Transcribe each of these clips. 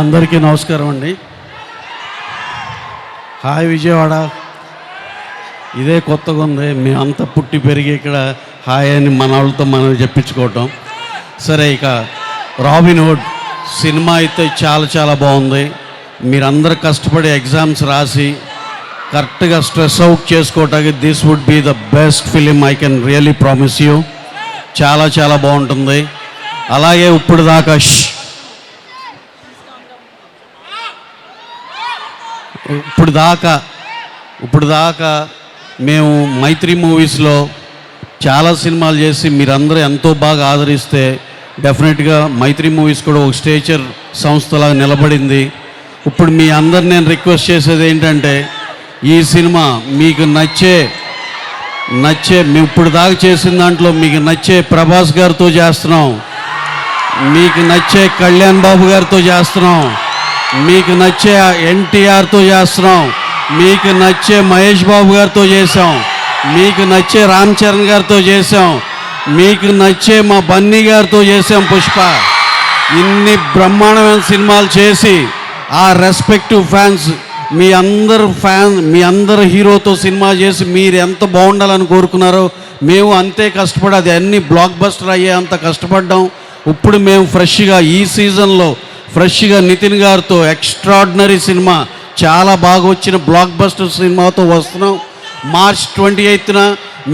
అందరికీ నమస్కారం అండి. హాయ్ విజయవాడ. ఇదే కొత్తగా ఉంది, మేమంతా పుట్టి పెరిగి ఇక్కడ హాయ్ అని మన వాళ్ళతో మనం చెప్పించుకోవటం. సరే, ఇక రాబిన్ హుడ్ సినిమా అయితే చాలా చాలా బాగుంది. మీరందరూ కష్టపడి ఎగ్జామ్స్ రాసి కరెక్ట్గా స్ట్రెస్ అవుట్ చేసుకోవటానికి this would be the best film. I can really promise you. చాలా చాలా బాగుంటుంది. అలాగే ఇప్పుడు దాకా మేము మైత్రి మూవీస్లో చాలా సినిమాలు చేసి మీరందరూ ఎంతో బాగా ఆదరిస్తే డెఫినెట్గా మైత్రి మూవీస్ కూడా ఒక స్టేచర్ సంస్థలాగా నిలబడింది. ఇప్పుడు మీ అందరు నేను రిక్వెస్ట్ చేసేది ఏంటంటే, ఈ సినిమా మీకు నచ్చే మేము ఇప్పుడు దాకా చేసిన దాంట్లో మీకు నచ్చే ప్రభాస్ గారితో చేస్తున్నాం, మీకు నచ్చే కళ్యాణ్ బాబు గారితో చేస్తున్నాం, మీకు నచ్చే ఎన్టీఆర్తో చేస్తున్నాం, మీకు నచ్చే మహేష్ బాబు గారితో చేసాం, మీకు నచ్చే రామ్ చరణ్ గారితో చేసాం, మీకు నచ్చే మా బన్నీ గారితో చేసాం. పుష్ప ఇన్ని బ్రహ్మాండమైన సినిమాలు చేసి ఆ రెస్పెక్టివ్ ఫ్యాన్స్ మీ అందరు హీరోతో సినిమా చేసి మీరు ఎంత బాగుండాలని కోరుకున్నారో మేము అంతే కష్టపడి అది అన్ని బ్లాక్ బస్టర్ అయ్యే అంత కష్టపడ్డాం. ఇప్పుడు మేము ఫ్రెష్గా ఈ సీజన్లో నితిన్ గారితో ఎక్స్ట్రాడినరీ సినిమా, చాలా బాగా వచ్చిన బ్లాక్ బస్టర్ సినిమాతో వస్తున్నాం. మార్చ్ 28న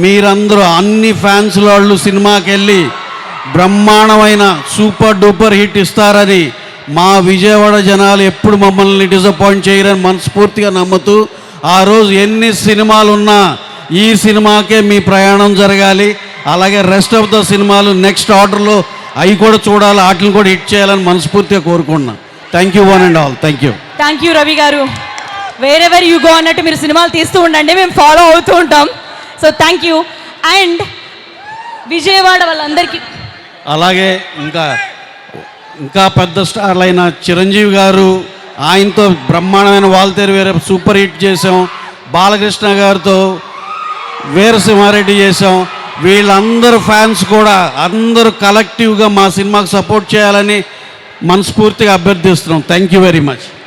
మీరందరూ అన్ని ఫ్యాన్స్ వాళ్ళు సినిమాకి వెళ్ళి బ్రహ్మాండమైన సూపర్ డూపర్ హిట్ ఇస్తారని, మా విజయవాడ జనాలు ఎప్పుడు మమ్మల్ని డిసప్పాయింట్ చేయరని మనస్ఫూర్తిగా నమ్ముతూ, ఆ రోజు ఎన్ని సినిమాలు ఉన్నా ఈ సినిమాకే మీ ప్రయాణం జరగాలి. అలాగే రెస్ట్ ఆఫ్ ద సినిమాలు నెక్స్ట్ ఆర్డర్లో అవి కూడా చూడాలి, వాటిని కూడా హిట్ చేయాలని మనస్ఫూర్తిగా కోరుకుంటున్నాను. Thank you one and all. Thank you Ravi garu. Wherever you go అన్నట్టు మీరు సినిమాలు తీస్తూ ఉండండి, మేము ఫాలో అవుతూ ఉంటాం. So thank you. And Vijayawada వాళ్ళందరికీ, అలాగే ఇంకా పెద్ద స్టార్లు అయిన చిరంజీవి గారు, ఆయనతో బ్రహ్మాండమైన వాల్తేరు వేరే సూపర్ హిట్ చేసాం. బాలకృష్ణ గారితో వీరసింహారెడ్డి చేసాం. వీళ్ళందరూ ఫ్యాన్స్ కూడా అందరూ కలెక్టివ్గా మా సినిమాకు సపోర్ట్ చేయాలని మనస్ఫూర్తిగా అభ్యర్థిస్తున్నాం. Thank you very much.